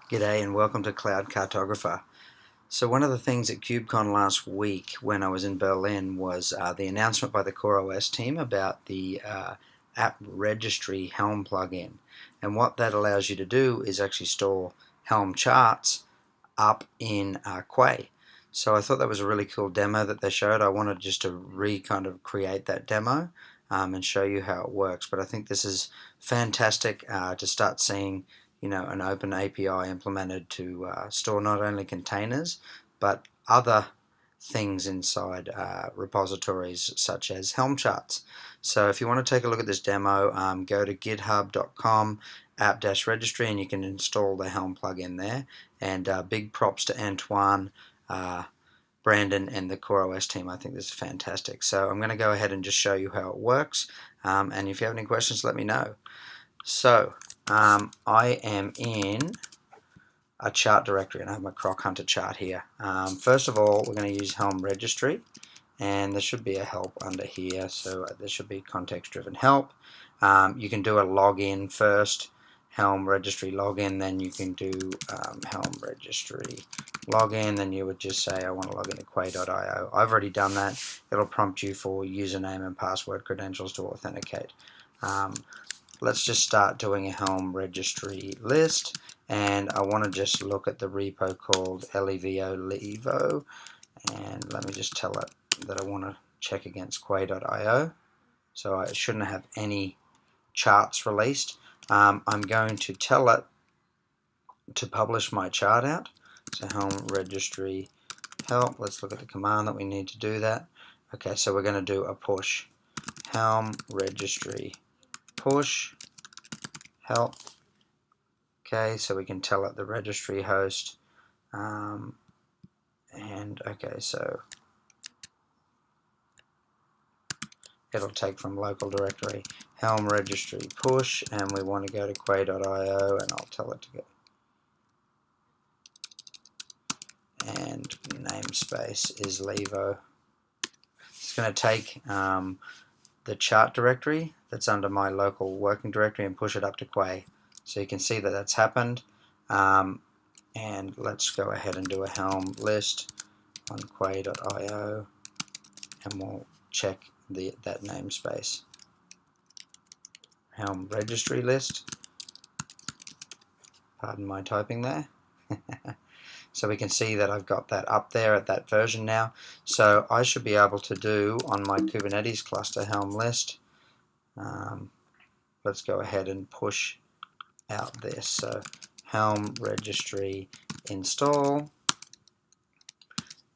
G'day and welcome to Cloud Cartographer. So one of the things at KubeCon last week when I was in Berlin was the announcement by the CoreOS team about the app-registry Helm plugin. And what that allows you to do is actually store Helm charts up in Quay. So I thought that was a really cool demo that they showed. I wanted just to kind of create that demo and show you how it works. But I think this is fantastic to start seeing an open API implemented to store not only containers but other things inside repositories such as Helm charts. So if you want to take a look at this demo, go to github.com app-registry and you can install the Helm plugin there. And big props to Antoine, Brandon and the CoreOS team. I think this is fantastic. So I'm going to go ahead and just show you how it works, and if you have any questions, let me know. So I am in a chart directory and I have my Croc Hunter chart here. First of all, we're going to use Helm Registry, and there should be a help under here, so there should be context-driven help. You can do a login first, Helm Registry login, then you can do Helm Registry login, then you would just say I want to log into Quay.io. I've already done that. It'll prompt you for username and password credentials to authenticate. Let's just start doing a Helm Registry list, and I want to just look at the repo called levo, and let me just tell it that I want to check against Quay.io. So I shouldn't have any charts released. I'm going to tell it to publish my chart out. So Helm Registry help. Let's look at the command that we need to do that. Okay, so we're going to do a push. Helm Registry push help. Okay, so we can tell it the registry host. And okay, so it'll take from local directory Helm Registry push, and we want to go to Quay.io, and I'll tell it to go. And namespace is levo. It's going to take the chart directory that's under my local working directory and push it up to Quay. So you can see that that's happened. And let's go ahead and do a Helm list on Quay.io, and we'll check that namespace. Helm Registry list. Pardon my typing there. So we can see that I've got that up there at that version now. So I should be able to do on my Kubernetes cluster Helm list. Let's go ahead and push out this. So Helm Registry install,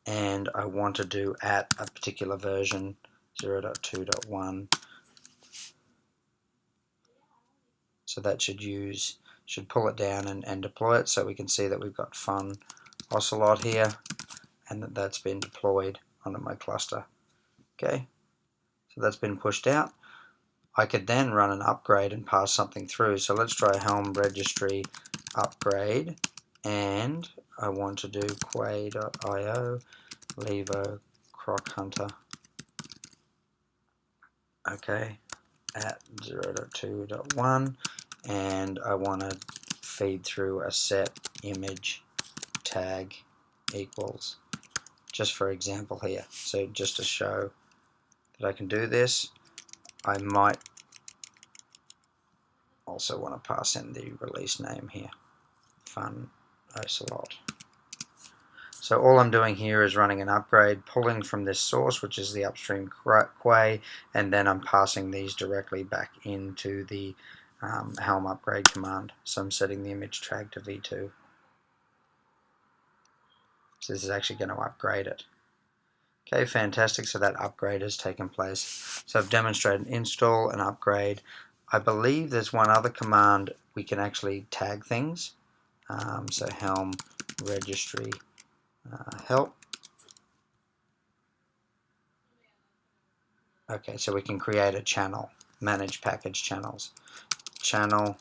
and I want to do at a particular version 0.2.1. So that should pull it down and deploy it, so we can see that we've got fun Ocelot here, and that's been deployed onto my cluster. Okay, so that's been pushed out. I could then run an upgrade and pass something through. So let's try Helm Registry upgrade, and I want to do Quay.io levo Croc Hunter. Okay, at 0.2.1, and I want to feed through a set image tag equals, just for example here. So just to show that I can do this, I might also want to pass in the release name here, fun Ocelot. So all I'm doing here is running an upgrade, pulling from this source, which is the upstream Quay, and then I'm passing these directly back into the Helm upgrade command. So I'm setting the image tag to v2. So this is actually going to upgrade it. Okay, fantastic. So that upgrade has taken place. So I've demonstrated install and upgrade. I believe there's one other command we can actually tag things. So Helm Registry help. Okay, so we can create a channel, manage package channels. Channel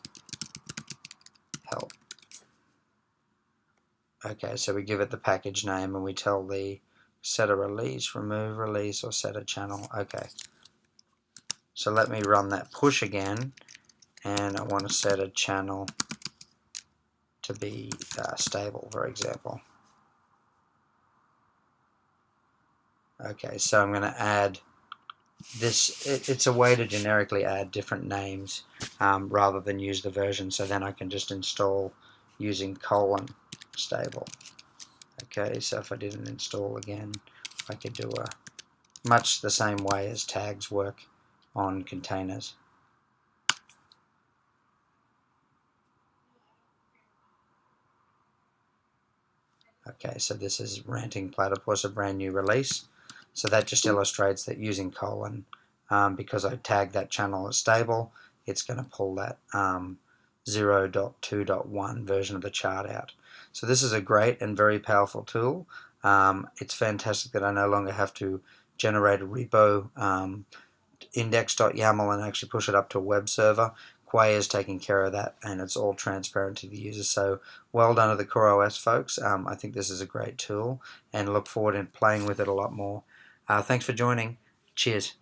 help. Okay, so we give it the package name and we tell the set a release, remove release, or set a channel. Okay, so let me run that push again, and I want to set a channel to be stable, for example. Okay, so I'm going to add this. It's a way to generically add different names rather than use the version, so then I can just install using :stable. Okay, so if I did an install again, I could do a much the same way as tags work on containers. Okay, so this is Ranting Platypus, a brand new release. So that just illustrates that using : because I tagged that channel as stable, it's going to pull that 0.2.1 version of the chart out. So this is a great and very powerful tool. It's fantastic that I no longer have to generate a repo index.yaml and actually push it up to a web server. Quay is taking care of that, and it's all transparent to the user. So well done to the CoreOS folks. I think this is a great tool, and look forward to playing with it a lot more. Thanks for joining. Cheers.